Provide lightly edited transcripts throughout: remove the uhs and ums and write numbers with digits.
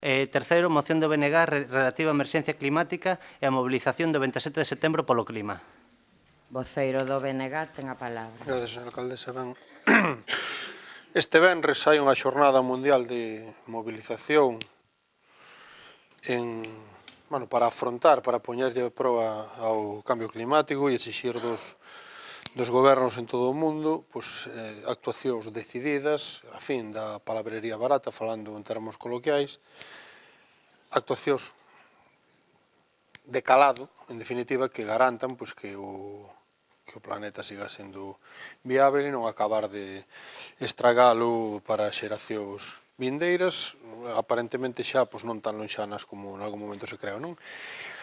Terceiro, moción do BNG relativa á emerxencia climática e a mobilización do 27 de setembro polo clima. Voceiro do BNG ten a palabra. Gracias, señora alcaldesa. Este venres hai unha xornada mundial de movilización para afrontar, para poñerlle a proba ao cambio climático e exixir dos gobernos en todo o mundo actuacións decididas, a fin da palabrería barata, falando en termos coloquiais, actuacións de calado, en definitiva, que garantan que o planeta siga sendo viável e non acabar de estragalo para xeracións vindeiras, aparentemente xa non tan lonxanas como en algún momento se creu, non?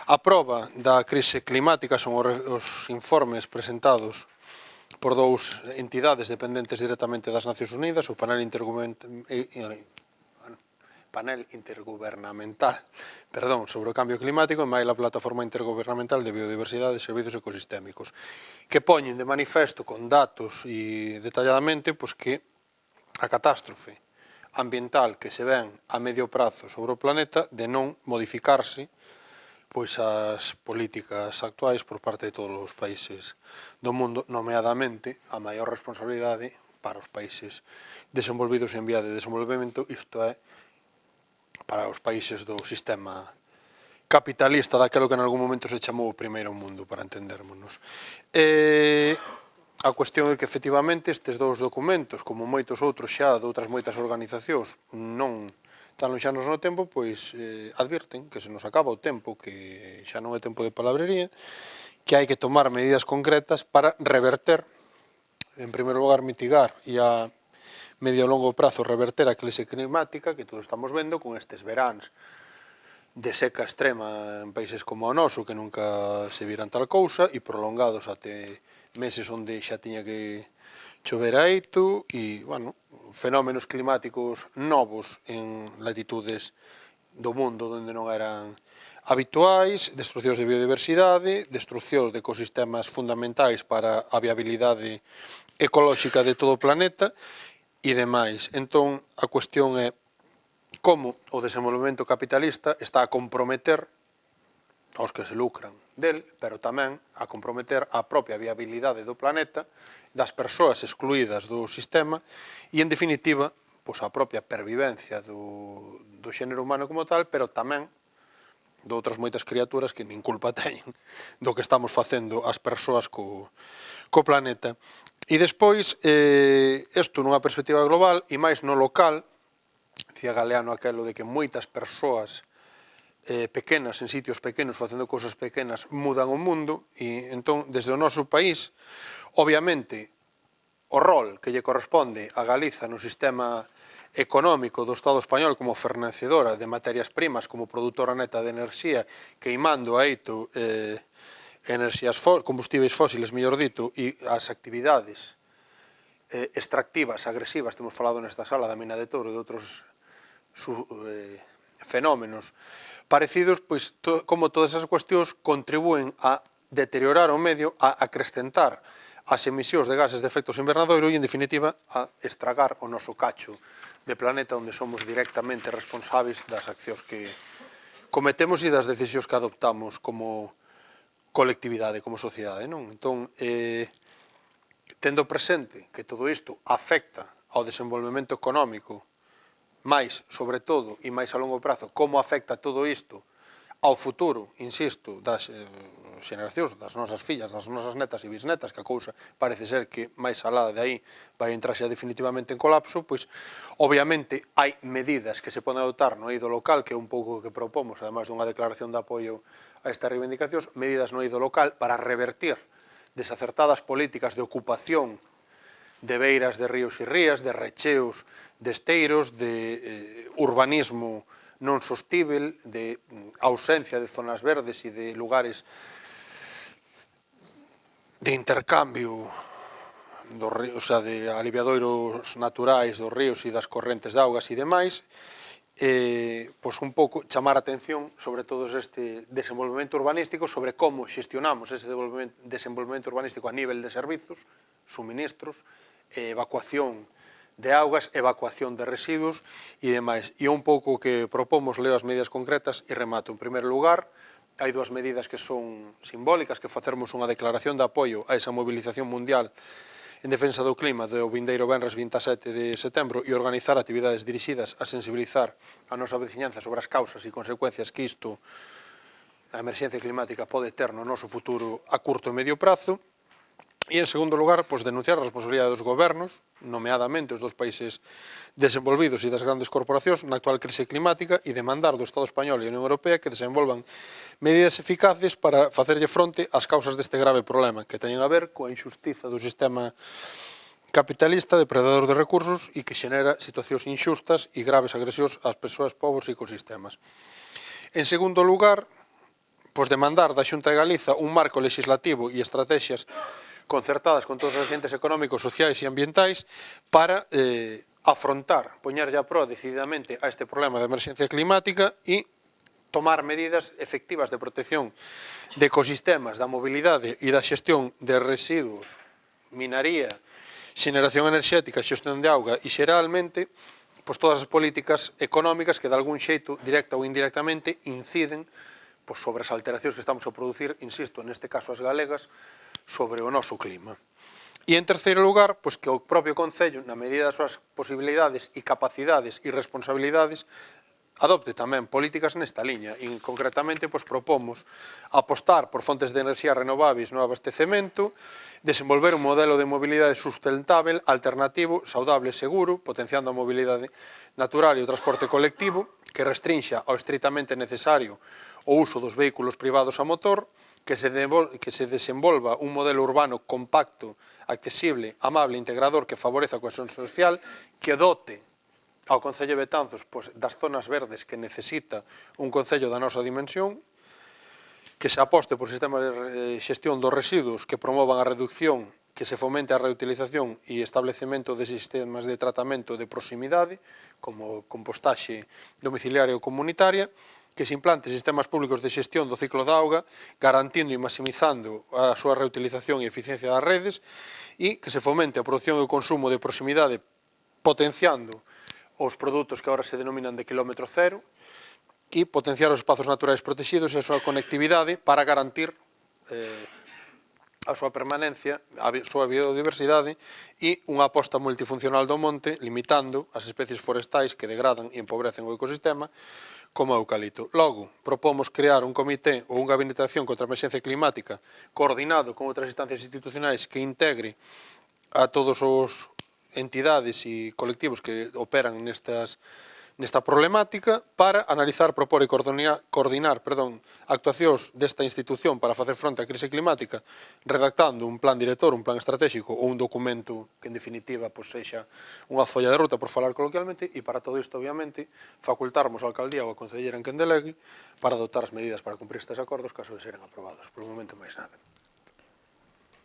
A proba da crise climática son os informes presentados por dous entidades dependentes directamente das Nacións Unidas, o Panel Intergubernamental sobre o Cambio Climático e máis a Plataforma Intergubernamental de Biodiversidade e Servizos Ecosistémicos, que poñen de manifesto con datos e detalladamente que a catástrofe ambiental que se ven a medio prazo sobre o planeta de non modificarse as políticas actuais por parte de todos os países do mundo, nomeadamente a maior responsabilidade para os países desenvolvidos en vía de desenvolvemento, isto é, para os países do sistema capitalista, daquilo que en algún momento se chamou o primeiro mundo, para entendermonos. A cuestión é que, efectivamente, estes dous documentos, como moitos outros xa de outras moitas organizacións, non tan lonxanos no tempo, advirten que se nos acaba o tempo, que xa non é tempo de palabrería, que hai que tomar medidas concretas para reverter, en primeiro lugar, mitigar e a medio e longo prazo reverter a crise climática que todos estamos vendo con estes veráns de seca extrema en países como o noso, que nunca se viran tal cousa, e prolongados até meses onde xa tiña que chover a eito, e, fenómenos climáticos novos en latitudes do mundo onde non eran habituais, destruccións de biodiversidade, destruccións de ecosistemas fundamentais para a viabilidade ecolóxica de todo o planeta e demais. Entón, a cuestión é como o desenvolvemento capitalista está a comprometer aos que se lucran del, pero tamén a comprometer a propia viabilidade do planeta, das persoas excluídas do sistema e, en definitiva, a propia pervivencia do xénero humano como tal, pero tamén de outras moitas criaturas que nin culpa teñen do que estamos facendo as persoas co planeta. E despois, isto nunha perspectiva global e máis no local, dicía Galeano aquelo de que moitas persoas pequenas, en sitios pequenos, facendo cousas pequenas, mudan o mundo, e entón, desde o noso país, obviamente, o rol que lle corresponde a Galiza no sistema económico do Estado español como fornecedora de materias primas, como produtora neta de enerxía, queimando a eito combustibles fósiles, mellor dito, e as actividades extractivas, agresivas, temos falado nesta sala da mina de Touro e de outros fenómenos parecidos, como todas esas cuestións contribúen a deteriorar o medio, a acrescentar as emisións de gases de efectos invernadoiro e, en definitiva, a estragar o noso cacho de planeta onde somos directamente responsáveis das accións que cometemos e das decisións que adoptamos como colectividade, como sociedade, non? Entón, tendo presente que todo isto afecta ao desenvolvemento económico, máis, sobre todo, e máis a longo prazo, como afecta todo isto ao futuro, insisto, das xeneracións, das nosas fillas, das nosas netas e bisnetas, que a cousa parece ser que máis alá de aí vai entrar xa definitivamente en colapso, obviamente hai medidas que se poden adoptar no eido local, que é un pouco o que propomos, además dunha declaración de apoio a estas reivindicacións, medidas no eido local para revertir desacertadas políticas de ocupación de beiras de ríos e rías, de recheos de esteiros, de urbanismo non sostível, de ausencia de zonas verdes e de lugares de intercambio de aliviadoiros naturais dos ríos e das correntes de augas e demais, un pouco chamar a atención sobre todo este desenvolvemento urbanístico, sobre como xestionamos ese desenvolvemento urbanístico a nivel de servizos, suministros, evacuación de augas, evacuación de residuos e demais. E un pouco que propomos, leo as medidas concretas e remato. En primeiro lugar, hai dúas medidas que son simbólicas, que facermos unha declaración de apoio a esa movilización mundial en defensa do clima do vindeiro venres 27 de setembro e organizar actividades dirixidas a sensibilizar a nosa veciñanza sobre as causas e consecuencias que isto, a emerxencia climática, pode ter no noso futuro a curto e medio prazo. E, en segundo lugar, denunciar a responsabilidade dos gobernos, nomeadamente os dos países desenvolvidos e das grandes corporacións, na actual crise climática e demandar do Estado español e a Unión Europea que desenvolvan medidas eficaces para facerlle fronte ás causas deste grave problema, que teñen a ver coa injustiza do sistema capitalista depredador de recursos e que xenera situacións inxustas e graves agresións ás persoas, povos e ecosistemas. En segundo lugar, demandar da Xunta de Galiza un marco legislativo e estrategias concertadas con todos os agentes económicos, sociais e ambientais para afrontar, poñerlle a proa decididamente a este problema de emerxencia climática e tomar medidas efectivas de protección de ecosistemas, da mobilidade e da xestión de residuos, minaría, xeneración enerxética, xestión de auga e xeralmente todas as políticas económicas que de algún xeito, directa ou indirectamente, inciden sobre as alteracións que estamos a producir, insisto, neste caso as galegas, sobre o noso clima. E, en terceiro lugar, que o propio Concello, na medida das súas posibilidades e capacidades e responsabilidades, adopte tamén políticas nesta liña. E, concretamente, propomos apostar por fontes de enerxía renováveis no abastecemento, desenvolver un modelo de mobilidade sustentável, alternativo, saudable e seguro, potenciando a mobilidade natural e o transporte colectivo, que restrinxa ao estritamente necesario o uso dos vehículos privados a motor, que se desenvolva un modelo urbano compacto, accesible, amable, integrador, que favoreza a cohesión social, que dote ao Concello de Betanzos das zonas verdes que necesita un concello da nosa dimensión, que se aposte por sistemas de xestión dos residuos que promovan a reducción, que se fomente a reutilización e establecemento de sistemas de tratamento de proximidade, como compostaxe domiciliaria ou comunitaria, que se implante sistemas públicos de xestión do ciclo da auga, garantindo e maximizando a súa reutilización e eficiencia das redes, e que se fomente a produción e o consumo de proximidade, potenciando os produtos que agora se denominan de quilómetro cero, e potenciar os espazos naturais protegidos e a súa conectividade para garantir a súa permanencia, a súa biodiversidade e unha aposta multifuncional do monte, limitando as especies forestais que degradan e empobrecen o ecosistema, como o eucalipto. Logo, propomos crear un comité ou un gabinete de acción contra a emerxencia climática coordinado con outras instancias institucionais que integre a todos os entidades e colectivos que operan nesta problemática para analizar, propor e coordinar actuacións desta institución para facer fronte á crise climática, redactando un plan director, un plan estratégico ou un documento que, en definitiva, sexa unha folla de ruta, por falar coloquialmente, e para todo isto, obviamente, facultarmos a alcaldía ou a concellera en quen delegue para adoptar as medidas para cumprir estes acordos caso de seren aprobados. Por o momento, máis nada.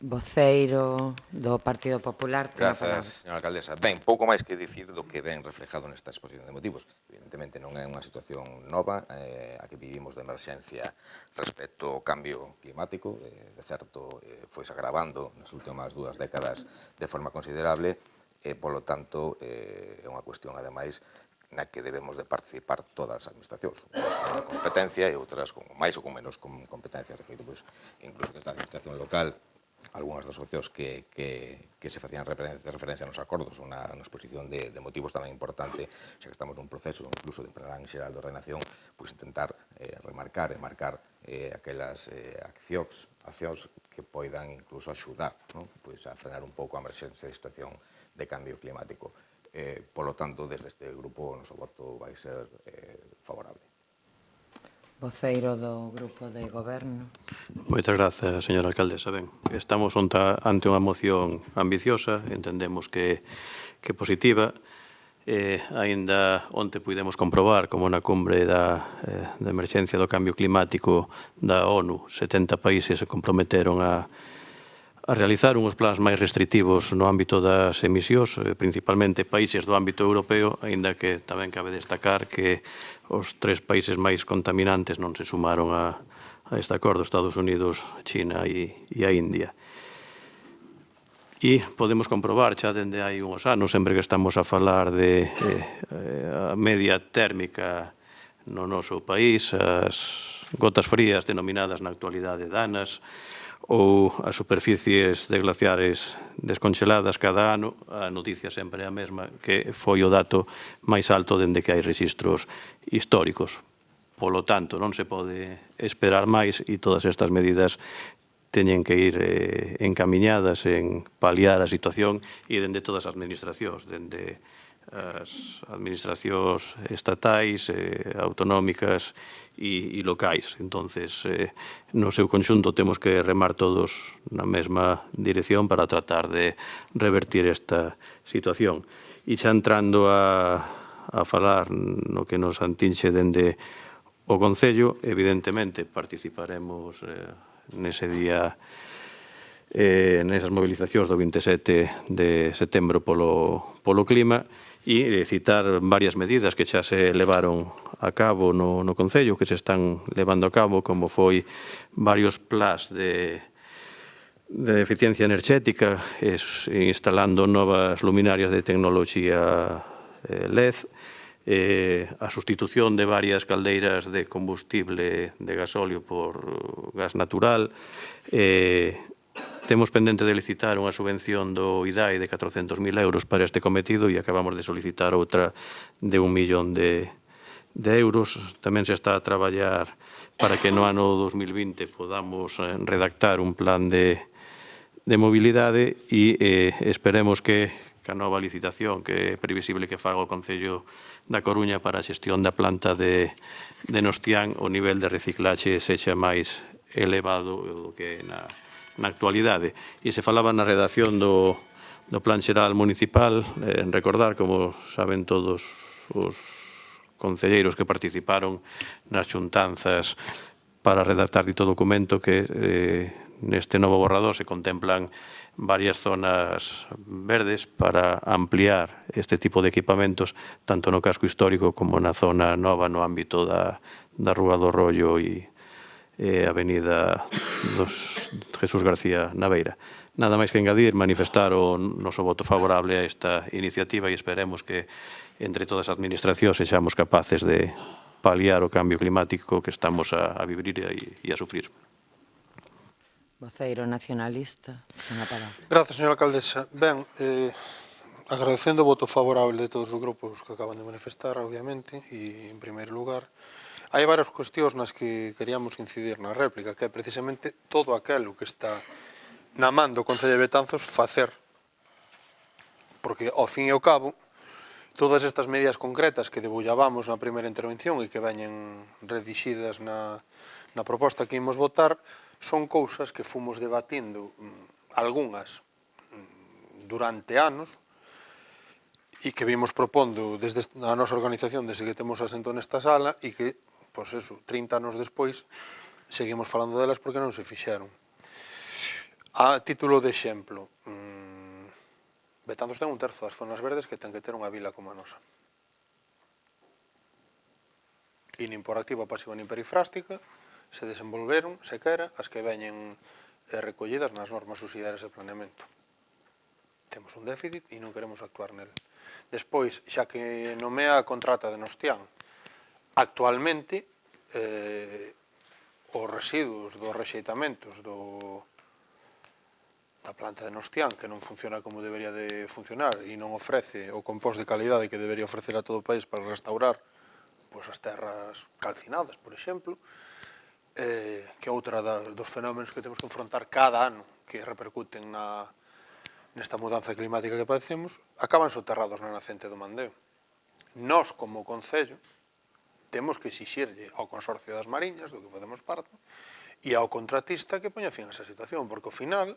Voceiro do Partido Popular. Grazas, señora alcaldesa. Ben, pouco máis que dicir do que ven reflejado nesta exposición de motivos. Evidentemente non é unha situación nova a que vivimos de emerxencia respecto ao cambio climático. De certo, foi agravando nas últimas 2 décadas de forma considerable e, polo tanto, é unha cuestión, ademais, na que debemos de participar todas as administracións, unhas con competencia e outras con máis ou con menos competencia. De feito, incluso que esta administración local, algunhas das opcións que se facían referencia nos acordos, unha exposición de motivos tamén importante, xa que estamos nun proceso incluso de plan xeral de ordenación, intentar remarcar e marcar aquelas accións que poidan incluso axudar a frenar un pouco a emerxencia de situación de cambio climático. Polo tanto, desde este grupo, o noso voto vai ser favorable. Voceiro do Grupo de Goberno. Moitas grazas, señora alcaldesa. Ben, estamos ante unha moción ambiciosa, entendemos que é positiva. Aínda onte puidemos comprobar como na cumbre da emerxencia do cambio climático da ONU, 70 países se comprometeron a realizar uns plans máis restrictivos no ámbito das emisións, principalmente países do ámbito europeo, aínda que tamén cabe destacar que os 3 países máis contaminantes non se sumaron a este acordo, Estados Unidos, China e a India. E podemos comprobar xa dende hai uns anos, sempre que estamos a falar de a media térmica no noso país, as gotas frías denominadas na actualidade danas, ou as superficies de glaciares desconcheladas cada ano, a noticia sempre é a mesma, que foi o dato máis alto dende que hai registros históricos. Polo tanto, non se pode esperar máis e todas estas medidas teñen que ir encamiñadas en paliar a situación e dende todas as administracións, dende as administracións estatais, autonómicas e locais. Entonces, no seu conxunto temos que remar todos na mesma dirección para tratar de revertir esta situación. E xa entrando a falar no que nos antinxe dende o Concello, evidentemente participaremos nese día, nesas movilizacións do 27 de setembro polo clima e citar varias medidas que xa se levaron a cabo no Concello, que se están levando a cabo, como foi varios plans de eficiencia enerxética, instalando novas luminarias de tecnoloxía LED, a sustitución de varias caldeiras de combustible de gasóleo por gas natural. Temos pendente de licitar unha subvención do IDAI de 400.000 euros para este cometido e acabamos de solicitar outra de 1 millón de euros. Tamén se está a traballar para que no ano 2020 podamos redactar un plan de mobilidade e esperemos que a nova licitación que é previsible que faga o Concello da Coruña para a xestión da planta de Nostián, o nivel de reciclaxe sexa máis elevado do que na actualidade. E se falaba na redacción do Plan Xeral Municipal, recordar, como saben todos os concelleiros que participaron nas xuntanzas para redactar dito documento, que neste novo borrador se contemplan varias zonas verdes para ampliar este tipo de equipamentos tanto no casco histórico como na zona nova no ámbito da Rúa do Rollo e Avenida Jesús García Naveira. Nada máis que engadir, manifestar o noso voto favorable a esta iniciativa e esperemos que entre todas as administracións sexamos capaces de paliar o cambio climático que estamos a vivir e a sufrir. Voceiro nacionalista, unha palabra. Grazas, señora alcaldesa. Ben, agradecendo o voto favorable de todos os grupos que acaban de manifestar, obviamente, e en primeiro lugar, hai varias cuestións nas que queríamos incidir na réplica, que é precisamente todo aquelo que está na man do Concello de Betanzos facer. Porque, ao fin e ao cabo, todas estas medidas concretas que debullábamos na primeira intervención e que veñen redixidas na proposta que imos votar, son cousas que fomos debatindo algunhas durante anos e que vimos propondo desde a nosa organización desde que temos asento nesta sala e que, pois eso, 30 anos despois seguimos falando delas porque non se fixeron. A título de exemplo, Betanzos ten 1/3 das zonas verdes que ten que ter unha vila como a nosa. E nin por activa, pasiva, nin perifrástica se desenvolveron, sequera, as que veñen recollidas nas normas subsidiarias de planeamento. Temos un déficit e non queremos actuar nel. Despois, xa que nomea a contrata de Nostián, actualmente, os residuos dos rexeitamentos da planta de Nostián, que non funciona como debería de funcionar e non ofrece o compost de calidade que debería ofrecer a todo o país para restaurar as terras calcinadas, por exemplo, que é outra dos fenómenos que temos que enfrontar cada ano que repercuten nesta mudanza climática que padecemos, acaban soterrados na nacente do Mandeo. Nós, como Concello, temos que exixirlle ao Consorcio das Mariñas, do que facemos parte, e ao contratista que poña fin a esa situación, porque ao final,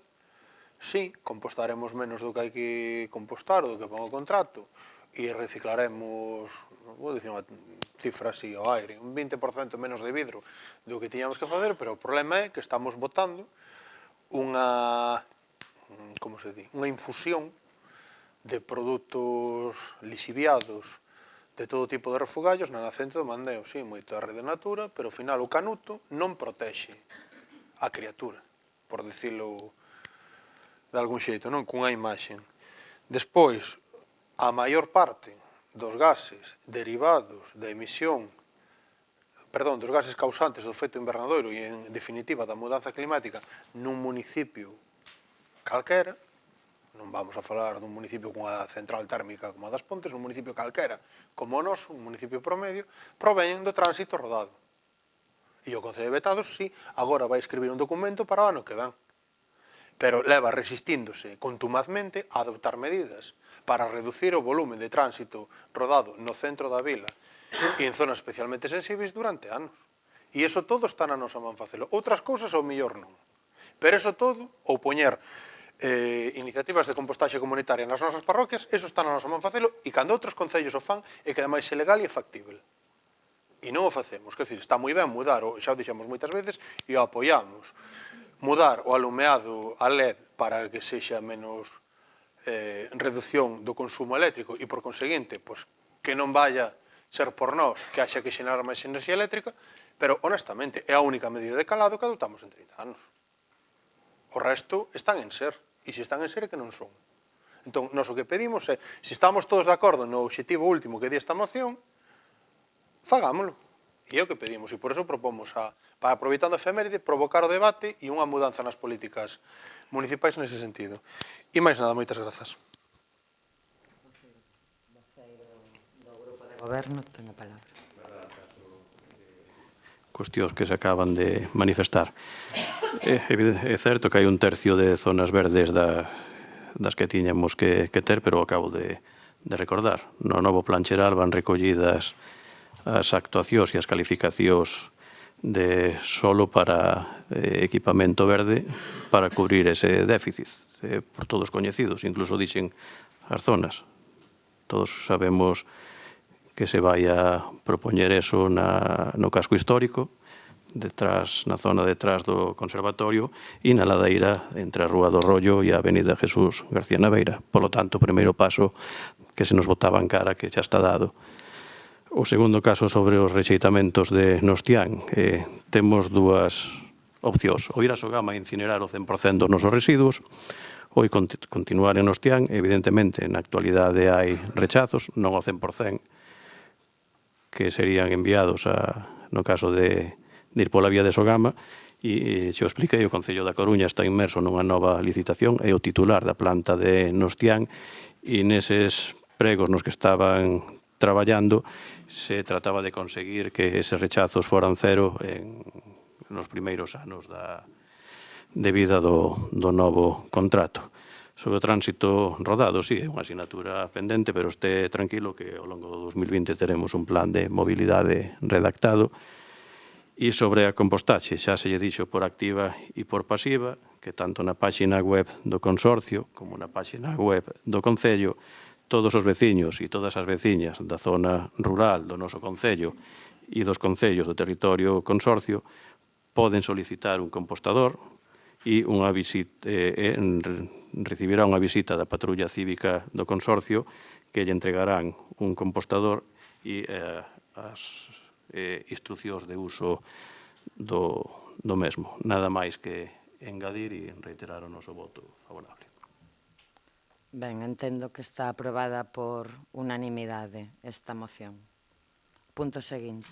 sí, compostaremos menos do que hai que compostar, do que pon o contrato, e reciclaremos, vou dicir unha cifra así ao aire, un 20% menos de vidro do que tiñamos que facer, pero o problema é que estamos botando unha infusión de produtos lixiviados de todo tipo de refugallos na nacente do Mandeo. Sí, moito a rede natura, pero ao final o canuto non protexe a criatura, por dicilo de algún xeito, non? Cunha imaxe. Despois, a maior parte dos gases derivados da emisión, perdón, dos gases causantes do efecto invernadoiro e, en definitiva, da mudanza climática nun municipio calquera, non vamos a falar dun municipio cunha central térmica como a das Pontes, un municipio calquera como o noso, un municipio promedio, proveñen do tránsito rodado. E o Concello de Betados, sí, agora vai escribir un documento para o ano que ven. Pero leva resistíndose contumazmente a adoptar medidas para reducir o volumen de tránsito rodado no centro da vila e en zonas especialmente sensibles durante anos. E iso todo está na nosa man facelo. Outras cousas ao mellor non. Pero iso todo, ou poñer iniciativas de compostaxe comunitaria nas nosas parroquias, eso está na nosa man facelo, e cando outros concellos o fan, é que ademais é legal e é factível. E non o facemos, quer dizer, está moi ben mudar, xa o dixemos moitas veces, e o apoiamos. Mudar o alumeado a LED para que sexa menos reducción do consumo eléctrico e, por conseguinte, que non vaya ser por nós que haxa que xenerar máis enerxía eléctrica, pero, honestamente, é a única medida de calado que adoptamos en 30 anos. O resto están en ser, e se están en ser é que non son. Entón, nós o que pedimos é, se estamos todos de acordo no obxectivo último que di esta moción, fagámoslo. E é o que pedimos, e por eso propomos, para aproveitando a efeméride, provocar o debate e unha mudanza nas políticas municipais nese sentido. E máis nada, moitas grazas. Do grupo de goberno ten a palabra. Cuestións que se acaban de manifestar. É certo que hai un tercio de zonas verdes das que tiñamos que ter, pero acabo de recordar. No novo plan xeral van recollidas as actuacións e as calificacións de solo para equipamento verde para cubrir ese déficit, por todos coñecidos, incluso dixen as zonas. Todos sabemos que se vai a propoñer eso no casco histórico, na zona detrás do conservatorio e na ladeira entre a Rúa do Rollo e a Avenida Jesús García Naveira. Por lo tanto, o primeiro paso que se nos botaba en cara que xa está dado. O segundo caso sobre os rexeitamentos de Nostián. Temos dúas opcións. Ou ir a Sogama a incinerar o 100% dos nosos residuos, ou continuar en Nostián. Evidentemente, na actualidade hai rechazos, non ao 100%, que serían enviados no caso de ir pola vía de Sogama, e xo expliquei, o Concello da Coruña está inmerso nunha nova licitación, é o titular da planta de Nostián, e neses pregos nos que estaban traballando se trataba de conseguir que eses rechazos foran cero nos primeiros anos de vida do novo contrato. Sobre o tránsito rodado, sí, é unha asignatura pendente, pero este tranquilo que ao longo do 2020 teremos un plan de mobilidade redactado. E sobre a compostaxe, xa se lle dixo por activa e por pasiva, que tanto na páxina web do Consorcio como na páxina web do Concello, todos os veciños e todas as veciñas da zona rural do noso Concello e dos concellos do territorio Consorcio poden solicitar un compostador e recibirá unha visita da patrulla cívica do Consorcio que lle entregarán un compostador e as instruccións de uso do mesmo. Nada máis que engadir e reiterar o noso voto favorable. Ben, entendo que está aprobada por unanimidade esta moción. Punto seguinte.